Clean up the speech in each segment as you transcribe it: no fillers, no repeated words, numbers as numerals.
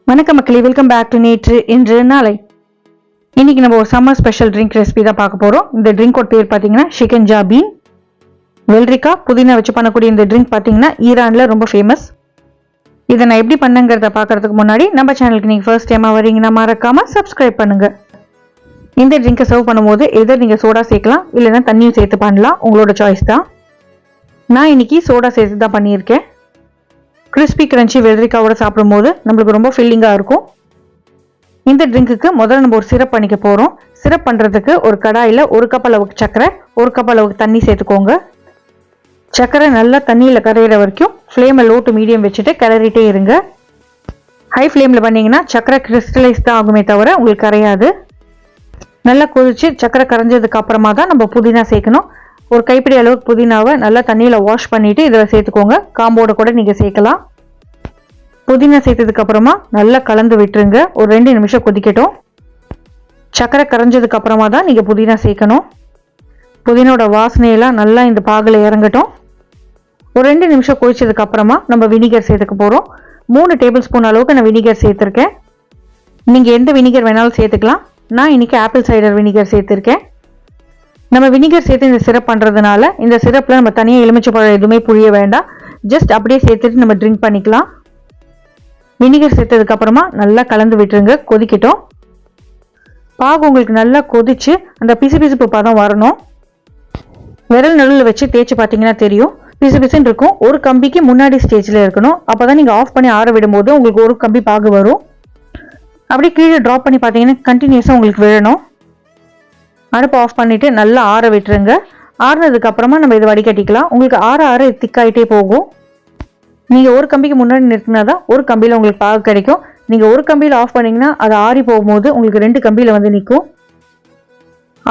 வணக்கம் மக்களே, welcome back to நேற்று இன்று நாளை. இன்னைக்கு நம்ம ஒரு சம்மர் ஸ்பெஷல் ட்ரிங்க் ரெசிபி தான் பார்க்க போறோம். இந்த ட்ரிங்கோட பேர் பார்த்தீங்கன்னா ஷிகன்ஜா பீன். வெள்ளரிக்காய் புதினா வச்சு பண்ணக்கூடிய இந்த ட்ரிங்க் பார்த்தீங்கன்னா ஈரான்ல ரொம்ப ஃபேமஸ். இதை நான் எப்படி பண்ணங்கிறத பார்க்கறதுக்கு முன்னாடி நம்ம சேனலுக்கு நீங்கள் ஃபர்ஸ்ட் டைமாக வரீங்கன்னா மறக்காம சப்ஸ்கிரைப் பண்ணுங்க. இந்த ட்ரிங்கை சர்வ் பண்ணும்போது எதோ நீங்கள் சோடா சேர்க்கலாம், இல்லைன்னா தண்ணியும் சேர்த்து பண்ணலாம், உங்களோட சாய்ஸ் தான். நான் இன்னைக்கு சோடா சேர்த்து தான் பண்ணியிருக்கேன். கிறிஸ்பி கிரன்ச்சி வெள்ளரிக்காவோட சாப்பிடும்போது நம்மளுக்கு ரொம்ப ஃபில்லிங்காக இருக்கும். இந்த ட்ரிங்க்குக்கு முதல்ல நம்ம ஒரு சிரப் பண்ணிக்க போகிறோம். சிரப் பண்ணுறதுக்கு ஒரு கடாயில் 1 கப் அளவுக்கு சர்க்கரை, 1 கப் அளவுக்கு தண்ணி சேர்த்துக்கோங்க. சர்க்கரை நல்லா தண்ணியில் கரையிற வரைக்கும் ஃப்ளேமை லோ டு மீடியம் வச்சுட்டு கிளறிட்டே இருங்க. ஹை ஃப்ளேமில் பண்ணிங்கன்னா சர்க்கரை கிறிஸ்டலைஸ் தான் ஆகுமே தவிர உங்களுக்கு கரையாது. நல்லா கொதிச்சு சர்க்கரை கரைஞ்சதுக்கு அப்புறமா தான் நம்ம புதினா சேர்க்கணும். ஒரு கைப்பிடி அளவுக்கு புதினாவை நல்லா தண்ணியில் வாஷ் பண்ணிவிட்டு இதில் சேர்த்துக்கோங்க. காம்போட கூட நீங்கள் சேர்க்கலாம். புதினா சேர்த்ததுக்கு அப்புறமா நல்லா கலந்து விட்டுருங்க. ஒரு 2 நிமிஷம் கொதிக்கட்டும். சர்க்கரை கரைஞ்சதுக்கு அப்புறமா தான் நீங்கள் புதினா சேர்க்கணும். புதினோட வாசனையெல்லாம் நல்லா இந்த பாகில் இறங்கட்டும். ஒரு 2 நிமிஷம் கொதிச்சதுக்கு அப்புறமா நம்ம வினிகர் சேர்த்துக்க போகிறோம். 3 டேபிள் ஸ்பூன் அளவுக்கு நான் வினிகர் சேர்த்துருக்கேன். நீங்கள் எந்த வினிகர் வேணாலும் சேர்த்துக்கலாம். நான் இன்னைக்கு ஆப்பிள் சைடர் வினிகர் சேர்த்துருக்கேன். நம்ம வினிகர் சேர்த்து இந்த சிரப் பண்ணுறதுனால இந்த சிரப்பில் நம்ம தனியாக எலுமிச்சைப்பழம் எதுவுமே புழிய வேண்டாம். ஜஸ்ட் அப்படியே சேர்த்துட்டு நம்ம ட்ரிங்க் பண்ணிக்கலாம். வினிகர் சேர்த்ததுக்கு அப்புறமா நல்லா கலந்து விட்டுருங்க. கொதிக்கட்டும். பாகு உங்களுக்கு நல்லா கொதிச்சு அந்த பிசுபிசுப்பு பதம் வரணும். விரல் நடுவில் வச்சு தேய்ச்சி பார்த்தீங்கன்னா தெரியும், பிசு பிசுன்னு இருக்கும். ஒரு கம்பிக்கு முன்னாடி ஸ்டேஜில் இருக்கணும். அப்போ தான் நீங்கள் ஆஃப் பண்ணி ஆற விடும்போது உங்களுக்கு ஒரு கம்பி பாகு வரும். அப்படியே கீழே ட்ராப் பண்ணி பார்த்தீங்கன்னா கண்டினியூஸாக உங்களுக்கு விழணும். அடுப்பு ஆஃப் பண்ணிவிட்டு நல்லா ஆற விட்டுருங்க. ஆறுனதுக்கு அப்புறமா நம்ம இதை வடிகட்டிக்கலாம். உங்களுக்கு ஆற ஆற திக்காயிட்டே போகும். நீங்கள் ஒரு கம்பிக்கு முன்னாடி நிறுத்தினா தான் ஒரு கம்பியில் உங்களுக்கு பாகு கிடைக்கும். நீங்கள் ஒரு கம்பியில் ஆஃப் பண்ணிங்கன்னா அது ஆறி போகும்போது உங்களுக்கு 2 கம்பியில் வந்து நிற்கும்.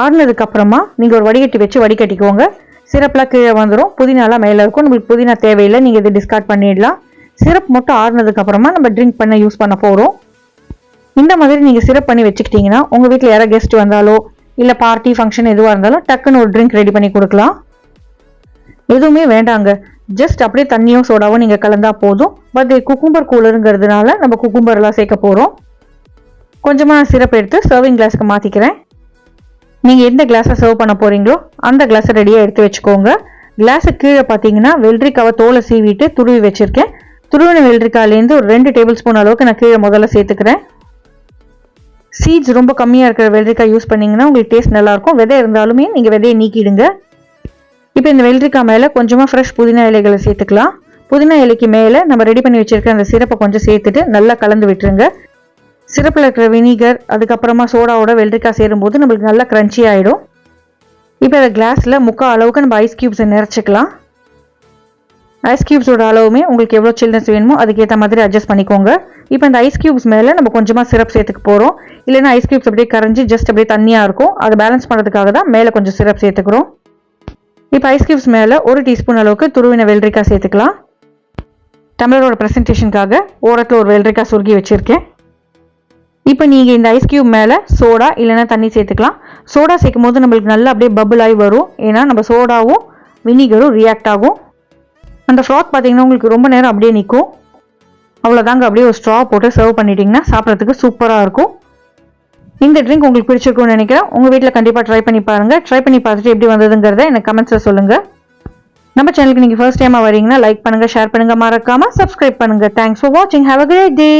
ஆறுனதுக்கு அப்புறமா நீங்கள் ஒரு வடிகட்டி வச்சு வடிகட்டிக்கோங்க. சிரப்லாம் கீழே வந்துடும், புதினாலாம் மேலே இருக்கும். நம்மளுக்கு புதினா தேவையில்லை, நீங்கள் இதை டிஸ்கார்ட் பண்ணிடலாம். சிரப் மட்டும் ஆறுனதுக்கு அப்புறமா நம்ம ட்ரிங்க் பண்ண யூஸ் பண்ண போகிறோம். இந்த மாதிரி நீங்கள் சிரப் பண்ணி வச்சுக்கிட்டிங்கன்னா உங்கள் வீட்டில் யாராவது கெஸ்ட் வந்தாலோ இல்லை பார்ட்டி ஃபங்க்ஷன் எதுவாக இருந்தாலும் டக்குன்னு ஒரு ட்ரிங்க் ரெடி பண்ணி கொடுக்கலாம். எதுவுமே வேண்டாங்க, ஜஸ்ட் அப்படியே தண்ணியும் சோடாவும் நீங்கள் கலந்தா போதும். பட் குக்கும்பர் கூலருங்கிறதுனால நம்ம குக்கும்பர்லாம் சேர்க்க போகிறோம். கொஞ்சமாக சிரப் எடுத்து சர்விங் கிளாஸுக்கு மாற்றிக்கிறேன். நீங்கள் எந்த கிளாஸை சர்வ் பண்ண போகிறீங்களோ அந்த கிளாஸை ரெடியாக எடுத்து வச்சுக்கோங்க. கிளாஸுக்கு கீழே பார்த்தீங்கன்னா வெள்ளரிக்காவை தோலை சீவிட்டு துருவி வச்சுருக்கேன். துருவின வெள்ளரிக்காயிலேருந்து ஒரு 2 டேபிள் ஸ்பூன் அளவுக்கு நான் கீழே முதல்ல சேர்த்துக்கிறேன். சீட்ஸ் ரொம்ப கம்மியாக இருக்கிற வெள்ளரிக்காய் யூஸ் பண்ணிங்கன்னா உங்களுக்கு டேஸ்ட் நல்லாயிருக்கும். விதை இருந்தாலுமே நீங்கள் விதையை நீக்கிடுங்க. இப்போ இந்த வெள்ளரிக்காய் மேலே கொஞ்சமாக ஃப்ரெஷ் புதினா இலைகளை சேர்த்துக்கலாம். புதினா இலைக்கு மேலே நம்ம ரெடி பண்ணி வச்சுருக்க அந்த சிரப்பை கொஞ்சம் சேர்த்துட்டு நல்லா கலந்து விட்டுருங்க. சிரப்பில் இருக்கிற வினிகர் அதுக்கப்புறமா சோடாவோட வெள்ளரிக்காய் சேரும்போது நம்மளுக்கு நல்லா க்ரன்ச்சி ஆகிடும். இப்போ இந்த கிளாஸில் 3/4 அளவுக்கு நம்ம ஐஸ் க்யூப்ஸை நிறச்சிக்கலாம். ஐஸ் க்யூப்ஸோட அளவுமே உங்களுக்கு எவ்வளோ சில்னஸ் வேணுமோ அதுக்கேற்ற மாதிரி அட்ஜஸ்ட் பண்ணிக்கோங்க. இப்போ இந்த ஐஸ் க்யூப்ஸ் மேலே நம்ம கொஞ்சமாக சிரப் சேர்த்துக்க போகிறோம். இல்லைன்னா ஐஸ் க்யூப்ஸ் அப்படியே கரைஞ்சி ஜஸ்ட் அப்படியே தண்ணியாக இருக்கும். அதை பேலன்ஸ் பண்ணுறதுக்காக தான் மேலே கொஞ்சம் சிரப் சேர்த்துக்கிறோம். இப்போ ஐஸ் க்யூப்ஸ் மேலே 1 டீஸ்பூன் அளவுக்கு துருவின வெள்ளரிக்காய் சேர்த்துக்கலாம். டம்ளரோட ப்ரெசன்டேஷனுக்காக ஓரத்தில் ஒரு வெள்ளரிக்காய் சுருகி வச்சுருக்கேன். இப்போ நீங்கள் இந்த ஐஸ் க்யூப் மேலே சோடா இல்லைன்னா தண்ணி சேர்த்துக்கலாம். சோடா சேர்க்கும் போது நம்மளுக்கு நல்லா அப்படியே பபிள் ஆகி வரும். ஏன்னா நம்ம சோடாவும் வினிகரும் ரியாக்ட் ஆகும். அந்த ஃப்ராக் பார்த்தீங்கன்னா உங்களுக்கு ரொம்ப நேரம் அப்படியே நிற்கும். அவ்வளோதாங்க, அப்படியே ஒரு ஸ்ட்ரா போட்டு சர்வ் பண்ணிட்டீங்கன்னா சாப்பிட்றதுக்கு சூப்பராக இருக்கும். இந்த ட்ரிங்க் உங்களுக்கு பிடிச்சிருக்கும்னு நினைக்கிறேன். உங்கள் வீட்டில் கண்டிப்பாக ட்ரை பண்ணி பாருங்கள். ட்ரை பண்ணி பார்த்துட்டு எப்படி வந்ததுங்கிறத எனக்கு கமெண்ட்ஸில் சொல்லுங்கள். நம்ம சேனலுக்கு நீங்கள் ஃபர்ஸ்ட் டைமாக வரீங்கன்னா லைக் பண்ணுங்கள், ஷேர் பண்ணுங்கள், மறக்காமல் சப்ஸ்கிரைப் பண்ணுங்கள். தேங்க்ஸ் ஃபார் வாட்சிங். Have a great day.